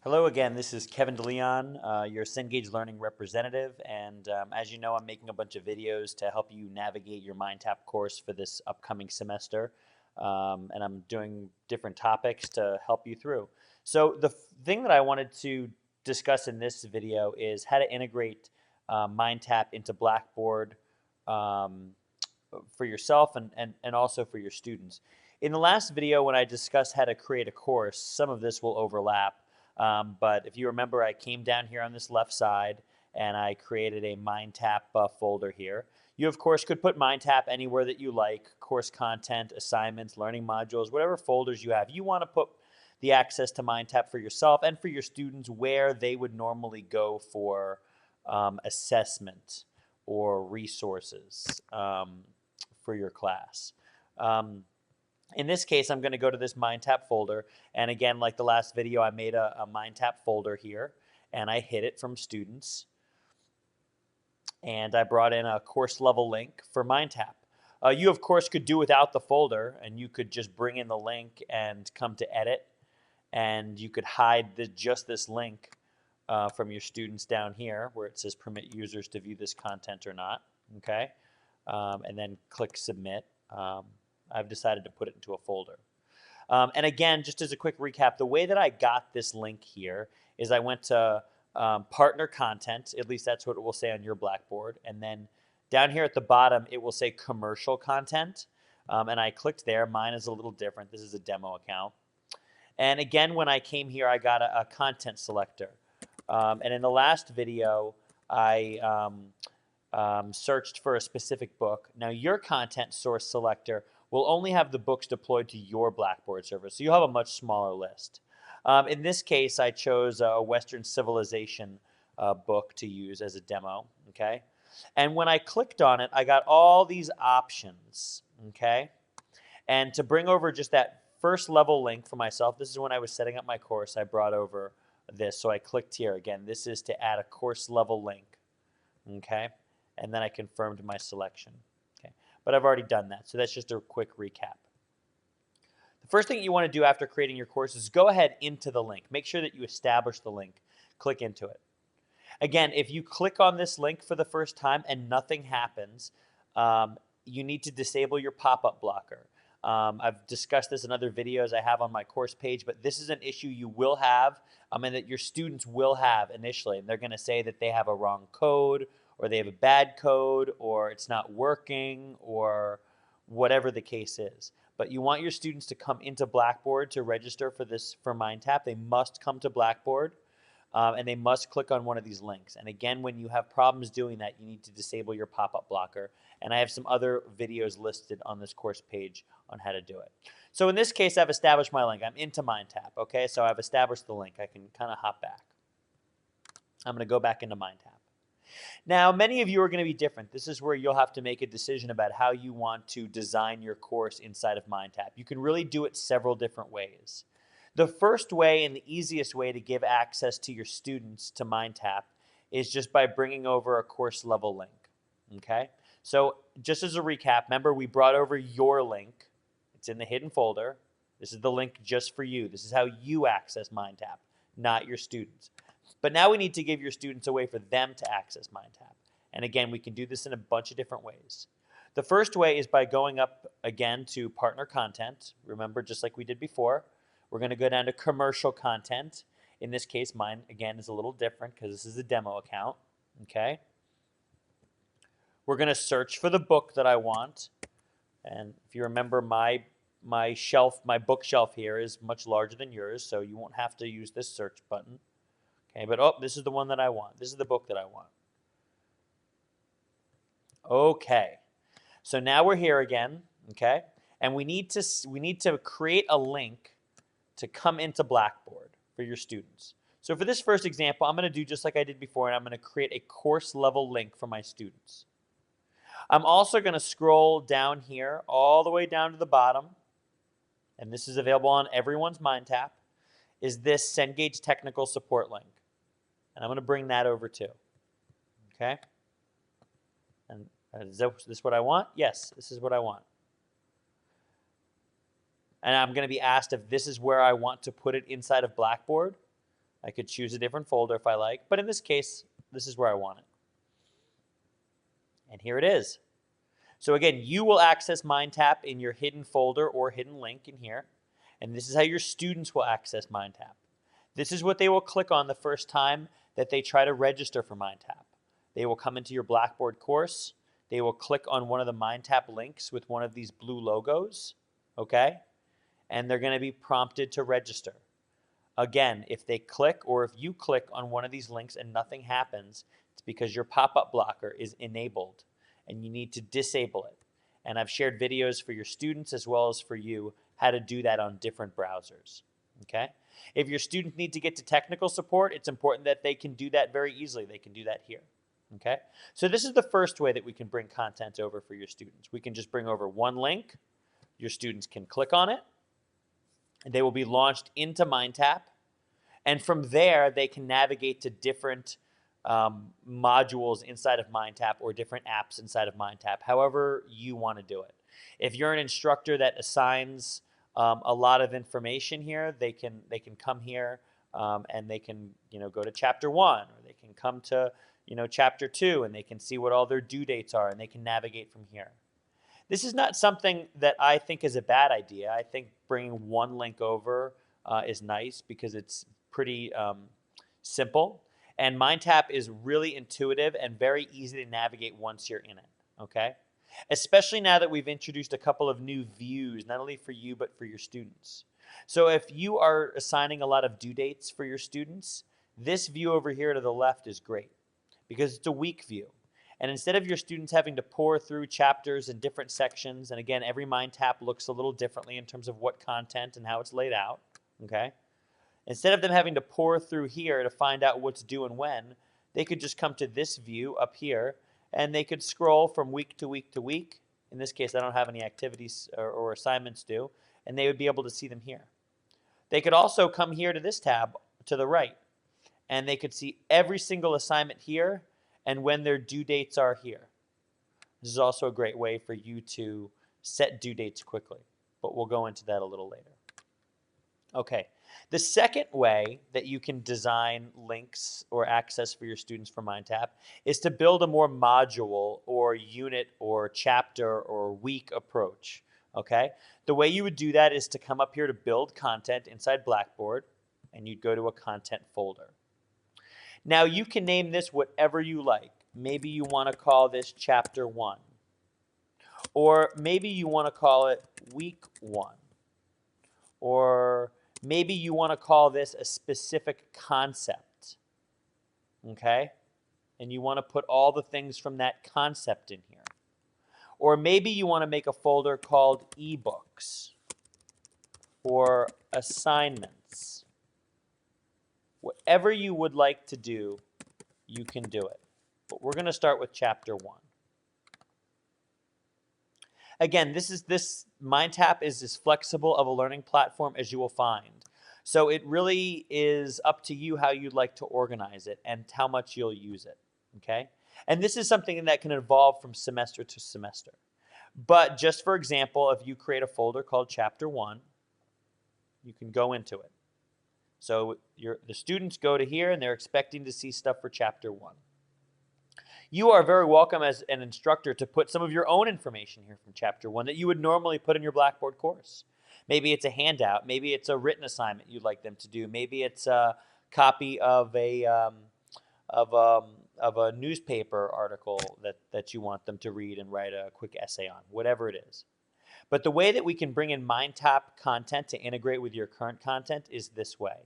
Hello again, this is Kevin DeLeon, your Cengage Learning representative, and as you know, I'm making a bunch of videos to help you navigate your MindTap course for this upcoming semester, and I'm doing different topics to help you through. So the thing that I wanted to discuss in this video is how to integrate MindTap into Blackboard um, for yourself and also for your students. In the last video, when I discussed how to create a course, some of this will overlap. But if you remember, I came down here on this left side and I created a MindTap folder here. You, of course, could put MindTap anywhere that you like, course content, assignments, learning modules, whatever folders you have. You want to put the access to MindTap for yourself and for your students where they would normally go for assessment or resources for your class. In this case, I'm going to go to this MindTap folder. And again, like the last video, I made a MindTap folder here. And I hid it from students. And I brought in a course level link for MindTap. You, of course, could do without the folder. And you could just bring in the link and come to edit. And you could hide just this link from your students down here where it says permit users to view this content or not. Okay, and then click submit. I've decided to put it into a folder. And again, just as a quick recap, the way that I got this link here is I went to partner content, at least that's what it will say on your Blackboard. And then down here at the bottom, it will say commercial content. And I clicked there. Mine is a little different. This is a demo account. And again, when I came here, I got a content selector. And in the last video, I searched for a specific book. Now, your content source selector will only have the books deployed to your Blackboard server, so you'll have a much smaller list. In this case, I chose a Western Civilization book to use as a demo, okay? And when I clicked on it, I got all these options, okay? And to bring over just that first level link for myself, this is when I was setting up my course, I brought over this. So I clicked here. Again, this is to add a course level link, okay? And then I confirmed my selection. Okay, but I've already done that, so that's just a quick recap. The first thing you want to do after creating your course is go ahead into the link. Make sure that you establish the link. Click into it. Again, if you click on this link for the first time and nothing happens, you need to disable your pop-up blocker. I've discussed this in other videos I have on my course page, but this is an issue you will have and that your students will have initially. And they're going to say that they have a wrong code, or they have a bad code, or it's not working, or whatever the case is. But you want your students to come into Blackboard to register for MindTap. They must come to Blackboard, and they must click on one of these links. And again, when you have problems doing that, you need to disable your pop-up blocker. And I have some other videos listed on this course page on how to do it. So in this case, I've established my link. I'm into MindTap, okay? So I've established the link. I can kind of hop back. I'm going to go back into MindTap. Now, many of you are going to be different. This is where you'll have to make a decision about how you want to design your course inside of MindTap. You can really do it several different ways. The first way and the easiest way to give access to your students to MindTap is just by bringing over a course level link, okay? So just as a recap, remember we brought over your link. It's in the hidden folder. This is the link just for you. This is how you access MindTap, not your students. But now we need to give your students a way for them to access MindTap. And again, we can do this in a bunch of different ways. The first way is by going up again to partner content. Remember, just like we did before, we're going to go down to commercial content. In this case, mine, again, is a little different because this is a demo account, okay? We're going to search for the book that I want. And if you remember, my bookshelf here is much larger than yours, so you won't have to use this search button. Okay, but oh, this is the one that I want. This is the book that I want. Okay, so now we're here again, okay? And we need to create a link to come into Blackboard for your students. So for this first example, I'm going to do just like I did before, and I'm going to create a course level link for my students. I'm also going to scroll down here all the way down to the bottom, and this is available on everyone's MindTap, is this Cengage technical support link. And I'm going to bring that over too, okay? And is this what I want? Yes, this is what I want. And I'm going to be asked if this is where I want to put it inside of Blackboard. I could choose a different folder if I like, but in this case, this is where I want it. And here it is. So again, you will access MindTap in your hidden folder or hidden link in here. And this is how your students will access MindTap. This is what they will click on the first time that they try to register for MindTap. They will come into your Blackboard course. They will click on one of the MindTap links with one of these blue logos, okay? And they're going to be prompted to register. Again, if they click or if you click on one of these links and nothing happens, it's because your pop-up blocker is enabled and you need to disable it. And I've shared videos for your students as well as for you how to do that on different browsers, okay? If your students need to get to technical support, it's important that they can do that very easily. They can do that here, okay? So this is the first way that we can bring content over for your students. We can just bring over one link. Your students can click on it. And they will be launched into MindTap. And from there, they can navigate to different modules inside of MindTap or different apps inside of MindTap, however you want to do it. If you're an instructor that assigns a lot of information here, they can come here and they can go to chapter 1, or they can come to chapter 2, and they can see what all their due dates are, and they can navigate from here. This is not something that I think is a bad idea. I think bringing one link over is nice because it's pretty simple. And MindTap is really intuitive and very easy to navigate once you're in it, okay? Especially now that we've introduced a couple of new views, not only for you, but for your students. So if you are assigning a lot of due dates for your students, this view over here to the left is great because it's a week view. And instead of your students having to pour through chapters and different sections, and again, every MindTap looks a little differently in terms of what content and how it's laid out, okay? Instead of them having to pour through here to find out what's due and when, they could just come to this view up here, and they could scroll from week to week to week. In this case, I don't have any activities or assignments due, and they would be able to see them here. They could also come here to this tab to the right, and they could see every single assignment here and when their due dates are here. This is also a great way for you to set due dates quickly, but we'll go into that a little later. Okay, the second way that you can design links or access for your students for MindTap is to build a more module or unit or chapter or week approach, okay? The way you would do that is to come up here to build content inside Blackboard, and you'd go to a content folder. Now you can name this whatever you like. Maybe you want to call this chapter 1. Or maybe you want to call it week 1. Or maybe you want to call this a specific concept. Okay? And you want to put all the things from that concept in here. Or maybe you want to make a folder called ebooks or assignments. Whatever you would like to do, you can do it. But we're going to start with chapter 1. Again, this MindTap is as flexible of a learning platform as you will find. So it really is up to you how you'd like to organize it and how much you'll use it, okay? And this is something that can evolve from semester to semester. But just for example, if you create a folder called chapter 1, you can go into it. So the students go to here and they're expecting to see stuff for chapter 1. You are very welcome as an instructor to put some of your own information here from chapter 1 that you would normally put in your Blackboard course. Maybe it's a handout. Maybe it's a written assignment you'd like them to do. Maybe it's a copy of a newspaper article that you want them to read and write a quick essay on, whatever it is. But the way that we can bring in MindTap content to integrate with your current content is this way.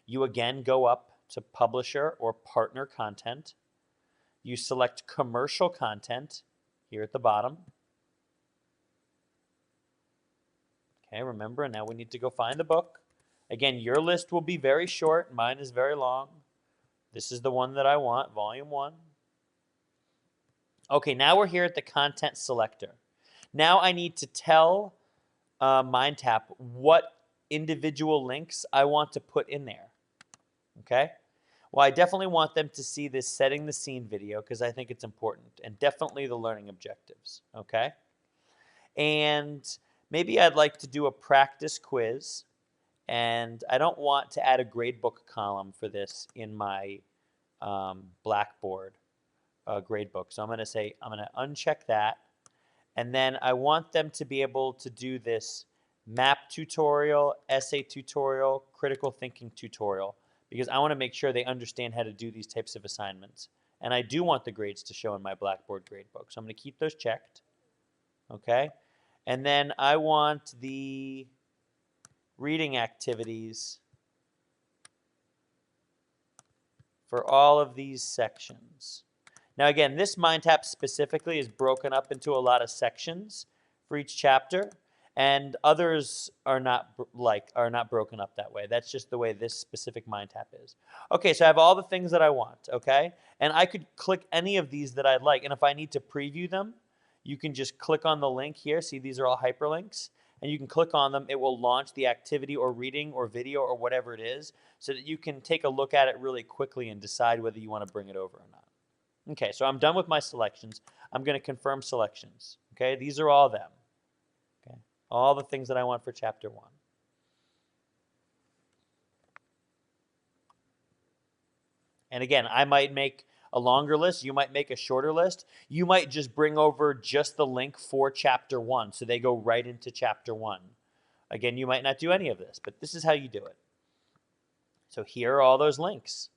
You again go up to Publisher or Partner Content. You select Commercial Content here at the bottom. Okay, remember, now we need to go find the book. Again, your list will be very short. Mine is very long. This is the one that I want, Volume 1. Okay, now we're here at the Content Selector. Now I need to tell MindTap what individual links I want to put in there. Okay? Well, I definitely want them to see this setting the scene video because I think it's important, and definitely the learning objectives. Okay? And maybe I'd like to do a practice quiz, And I don't want to add a gradebook column for this in my Blackboard gradebook. So I'm going to say, I'm going to uncheck that. And then I want them to be able to do this map tutorial, essay tutorial, critical thinking tutorial, because I want to make sure they understand how to do these types of assignments. And I do want the grades to show in my Blackboard gradebook. So I'm going to keep those checked. Okay. And then I want the reading activities for all of these sections. Now again, this MindTap specifically is broken up into a lot of sections for each chapter, and others are not broken up that way. That's just the way this specific MindTap is. Okay, so I have all the things that I want, okay? And I could click any of these that I'd like, and if I need to preview them, you can just click on the link here. See, these are all hyperlinks, and you can click on them. It will launch the activity or reading or video or whatever it is, so that you can take a look at it really quickly and decide whether you want to bring it over or not. Okay, so I'm done with my selections. I'm going to confirm selections. Okay, these are all them. Okay, all the things that I want for chapter 1. And again, I might make a longer list. You might make a shorter list. You might just bring over just the link for chapter 1, so they go right into chapter 1. Again, you might not do any of this, but this is how you do it. So here are all those links.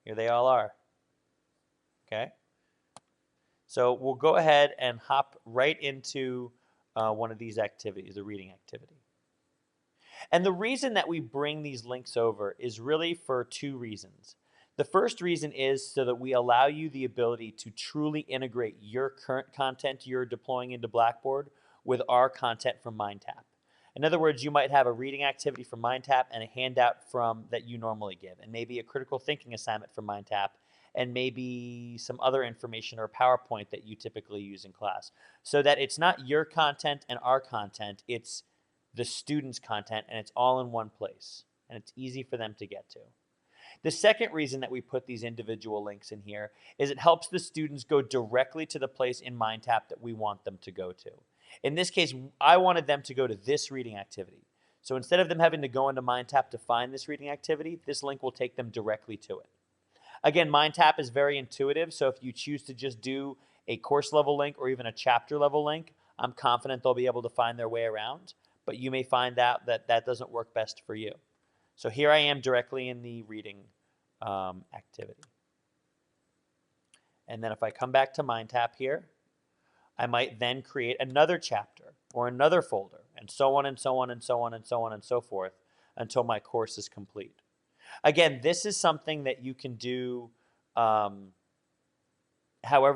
Here they all are. Okay. So we'll go ahead and hop right into one of these activities, a reading activity. And the reason that we bring these links over is really for 2 reasons. The first reason is so that we allow you the ability to truly integrate your current content you're deploying into Blackboard with our content from MindTap. In other words, you might have a reading activity from MindTap and a handout that you normally give, and maybe a critical thinking assignment from MindTap, and maybe some other information or PowerPoint that you typically use in class, so that it's not your content and our content, it's the student's content, and it's all in one place, and it's easy for them to get to. The second reason that we put these individual links in here is it helps the students go directly to the place in MindTap that we want them to go to. In this case, I wanted them to go to this reading activity. So instead of them having to go into MindTap to find this reading activity, this link will take them directly to it. Again, MindTap is very intuitive, so if you choose to just do a course level link or even a chapter level link, I'm confident they'll be able to find their way around, but you may find out that that doesn't work best for you. So here I am directly in the reading activity. And then if I come back to MindTap here, I might then create another chapter or another folder, and so on and so on and so on and so on and so forth until my course is complete. Again, this is something that you can do however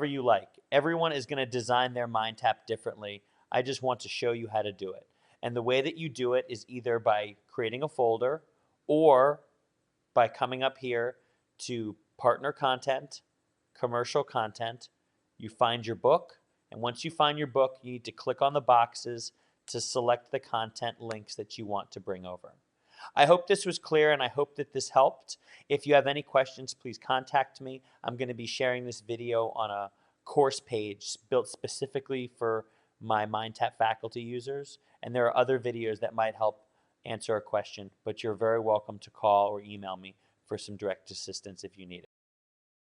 you like. Everyone is going to design their MindTap differently. I just want to show you how to do it. And the way that you do it is either by creating a folder or by coming up here to partner content, commercial content. You find your book, and once you find your book, you need to click on the boxes to select the content links that you want to bring over. I hope this was clear, and I hope that this helped. If you have any questions, please contact me. I'm going to be sharing this video on a course page built specifically for my MindTap faculty users, and there are other videos that might help answer a question, but you're very welcome to call or email me for some direct assistance if you need it.